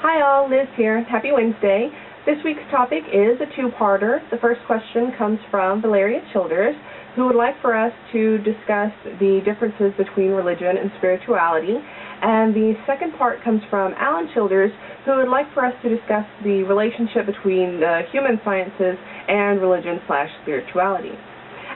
Hi all, Liz here. Happy Wednesday. This week's topic is a two-parter. The first question comes from Valera Childers, who would like for us to discuss the differences between religion and spirituality. And the second part comes from Alan Childers, who would like for us to discuss the relationship between the human sciences and religion/spirituality.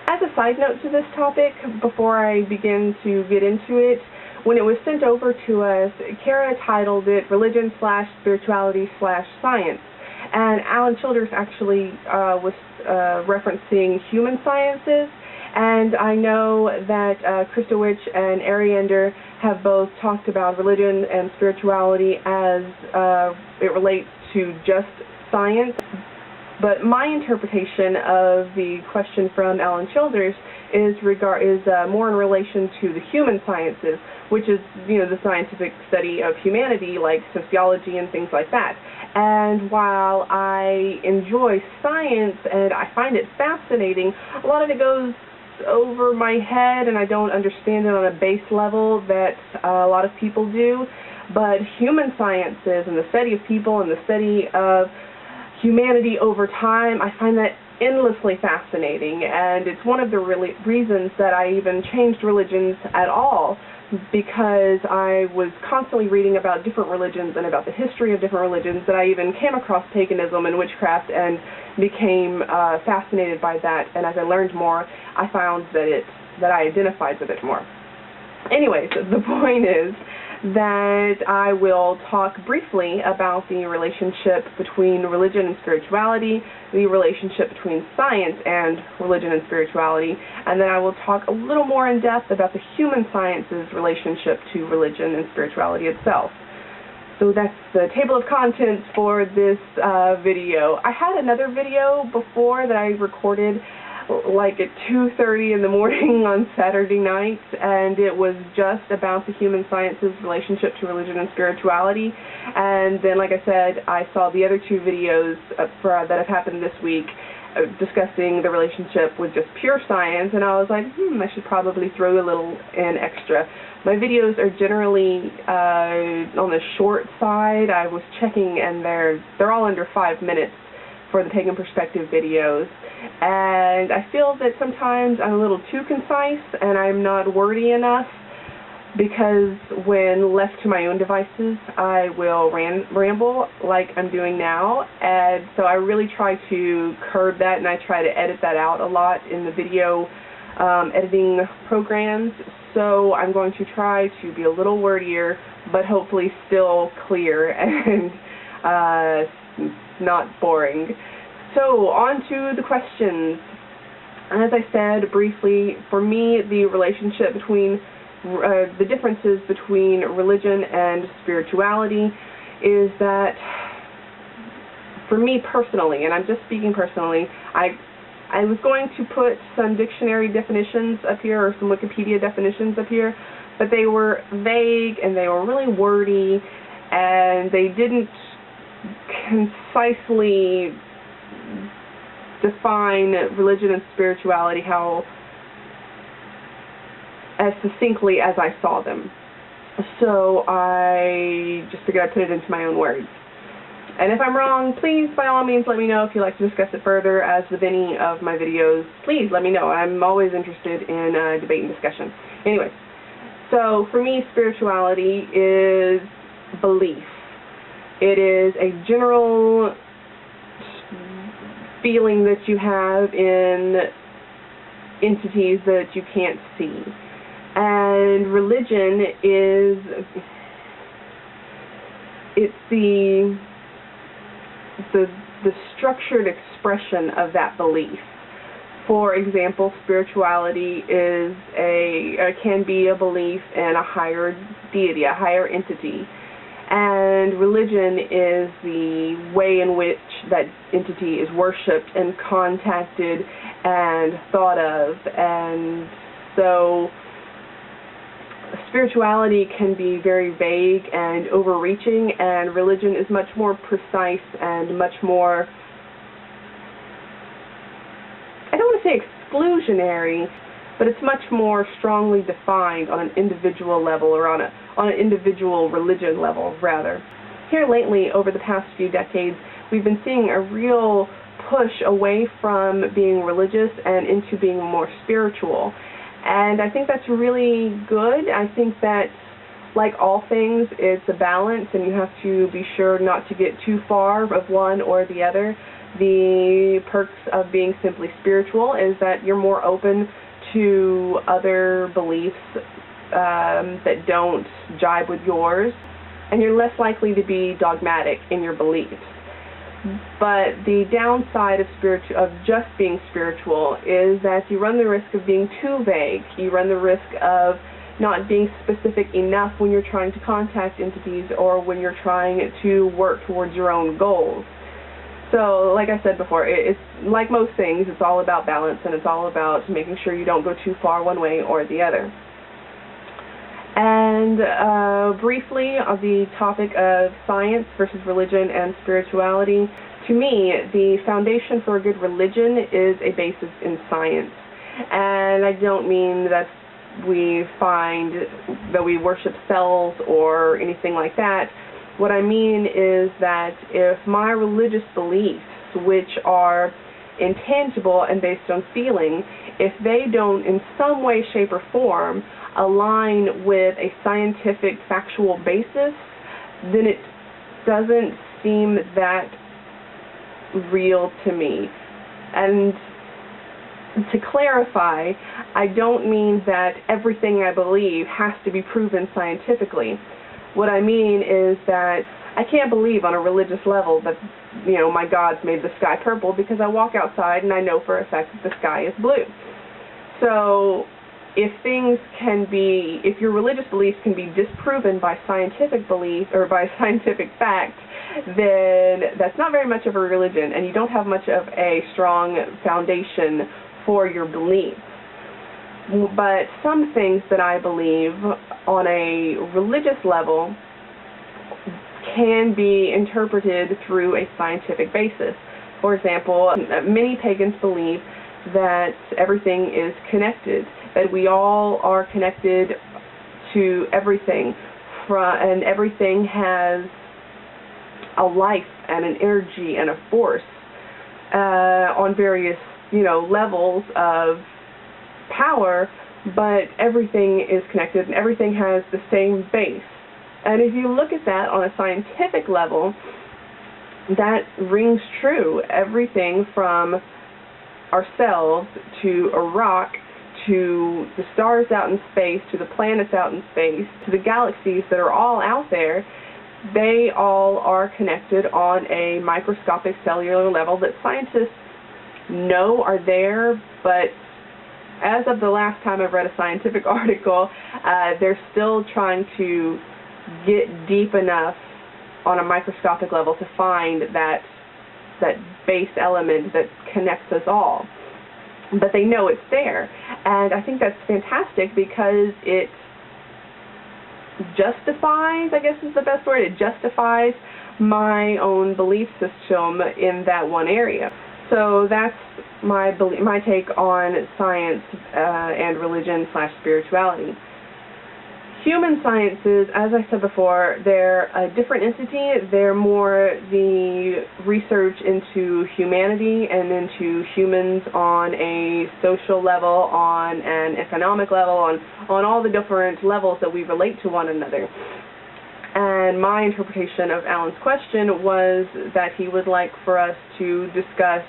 As a side note to this topic, before I begin to get into it, when it was sent over to us, Kara titled it Religion/Spirituality/Science. And Alan Childers actually was referencing human sciences. And I know that Krista Witch and Ariander have both talked about religion and spirituality as it relates to just science. But my interpretation of the question from Alan Childers is more in relation to the human sciences, which is, the scientific study of humanity, like sociology and things like that. And while I enjoy science and I find it fascinating, a lot of it goes over my head and I don't understand it on a base level that a lot of people do. But human sciences and the study of people and the study of humanity over time, I find that endlessly fascinating, and it's one of the reasons that I even changed religions at all, because I was constantly reading about different religions and about the history of different religions, that I even came across paganism and witchcraft and became fascinated by that. And as I learned more, I found that I identified with it more. Anyways, the point is that I will talk briefly about the relationship between religion and spirituality, the relationship between science and religion and spirituality, and then I will talk a little more in depth about the human sciences relationship to religion and spirituality itself. So that's the table of contents for this video. I had another video before that I recorded like at 2:30 in the morning on Saturday night, and it was just about the human sciences relationship to religion and spirituality. And then, like I said, I saw the other two videos that have happened this week discussing the relationship with just pure science, and I was like, I should probably throw a little in extra. My videos are generally on the short side. I was checking, and they're all under 5 minutes for the Pagan Perspective videos, and I feel that sometimes I'm a little too concise and I'm not wordy enough, because when left to my own devices I will ramble like I'm doing now, and so I really try to curb that, and I try to edit that out a lot in the video editing programs. So I'm going to try to be a little wordier, but hopefully still clear and not boring. So, on to the questions. As I said briefly, for me, the relationship between the differences between religion and spirituality is that, for me personally, and I'm just speaking personally, I was going to put some dictionary definitions up here, or some Wikipedia definitions up here, but they were vague and they were really wordy, and they didn't concisely define religion and spirituality as succinctly as I saw them. So I just figured I'd put it into my own words. And if I'm wrong, please, by all means, let me know. If you'd like to discuss it further, as with any of my videos, please let me know. I'm always interested in debate and discussion. Anyway, so for me, spirituality is belief. It is a general feeling that you have in entities that you can't see. And religion it's the structured expression of that belief. For example, spirituality can be a belief in a higher deity, a higher entity. And religion is the way in which that entity is worshipped and contacted and thought of. And so spirituality can be very vague and overreaching, and religion is much more precise and much more, I don't want to say exclusionary, but it's much more strongly defined on an individual level, or on an individual religion level, rather. here lately, over the past few decades, we've been seeing a real push away from being religious and into being more spiritual. And I think that's really good. I think that, like all things, it's a balance, and you have to be sure not to get too far of one or the other. The perks of being simply spiritual is that you're more open to other beliefs that don't jibe with yours, and you're less likely to be dogmatic in your beliefs. But the downside of just being spiritual is that you run the risk of being too vague. You run the risk of not being specific enough when you're trying to contact entities or when you're trying to work towards your own goals. So, like I said before, it's like most things, it's all about balance, and it's all about making sure you don't go too far one way or the other. And briefly, on the topic of science versus religion and spirituality, to me, the foundation for a good religion is a basis in science. And I don't mean that we worship cells or anything like that. What I mean is that if my religious beliefs, which are intangible and based on feeling, if they don't in some way, shape, or form align with a scientific, factual basis, then it doesn't seem that real to me. And to clarify, I don't mean that everything I believe has to be proven scientifically. What I mean is that I can't believe on a religious level that, my God's made the sky purple because I walk outside and I know for a fact that the sky is blue. So if your religious beliefs can be disproven by scientific belief or by scientific fact, then that's not very much of a religion, and you don't have much of a strong foundation for your beliefs. But some things that I believe on a religious level can be interpreted through a scientific basis. For example, many pagans believe that everything is connected, that we all are connected to everything, and everything has a life and an energy and a force on various, levels of power, but everything is connected and everything has the same base. And if you look at that on a scientific level, that rings true. Everything from ourselves to a rock to the stars out in space, to the planets out in space, to the galaxies that are all out there, they all are connected on a microscopic cellular level that scientists know are there, but as of the last time I've read a scientific article, they're still trying to get deep enough on a microscopic level to find that base element that connects us all. But they know it's there. And I think that's fantastic because it justifies, I guess is the best word, it justifies my own belief system in that one area. So that's my take on science and religion/spirituality. Human sciences, as I said before, they're a different entity. They're more the research into humanity and into humans on a social level, on an economic level, on all the different levels that we relate to one another. And my interpretation of Alan's question was that he would like for us to discuss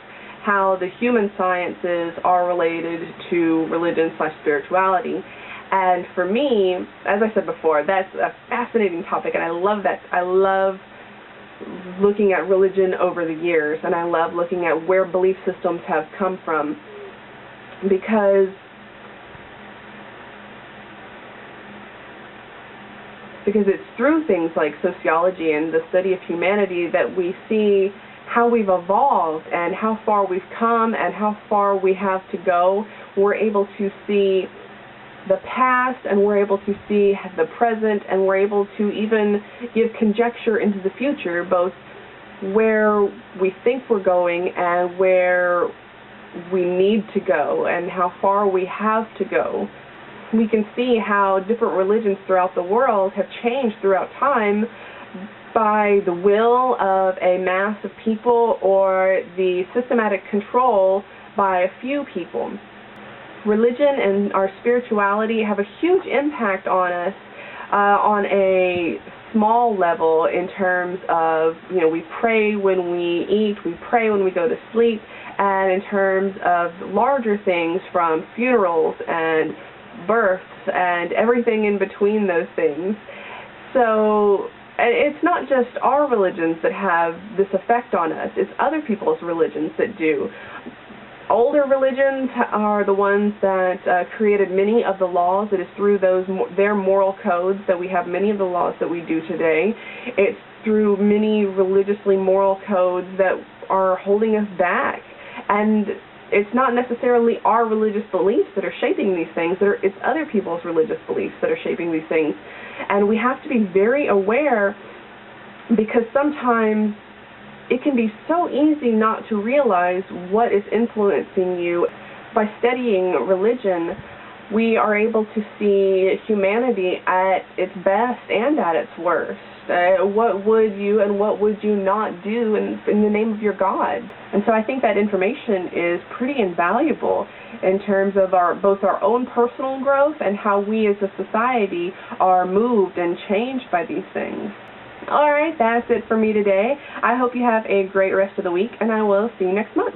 how the human sciences are related to religion/spirituality. And for me, as I said before, that's a fascinating topic, and I love that. I love looking at religion over the years, and I love looking at where belief systems have come from, because it's through things like sociology and the study of humanity that we see how we've evolved and how far we've come and how far we have to go. We're able to see the past, and we're able to see the present, and we're able to even give conjecture into the future, both where we think we're going and where we need to go and how far we have to go. We can see how different religions throughout the world have changed throughout time by the will of a mass of people or the systematic control by a few people. Religion and our spirituality have a huge impact on us on a small level in terms of, we pray when we eat, we pray when we go to sleep, and in terms of larger things from funerals and births and everything in between those things. So it's not just our religions that have this effect on us, it's other people's religions that do. Older religions are the ones that created many of the laws. It is through their moral codes that we have many of the laws that we do today. It's through many religiously moral codes that are holding us back. And it's not necessarily our religious beliefs that are shaping these things. It's other people's religious beliefs that are shaping these things. And we have to be very aware, because sometimes it can be so easy not to realize what is influencing you. By studying religion, we are able to see humanity at its best and at its worst. What would you and what would you not do in the name of your God? And so I think that information is pretty invaluable in terms of both our own personal growth and how we as a society are moved and changed by these things. All right, that's it for me today. I hope you have a great rest of the week, and I will see you next month.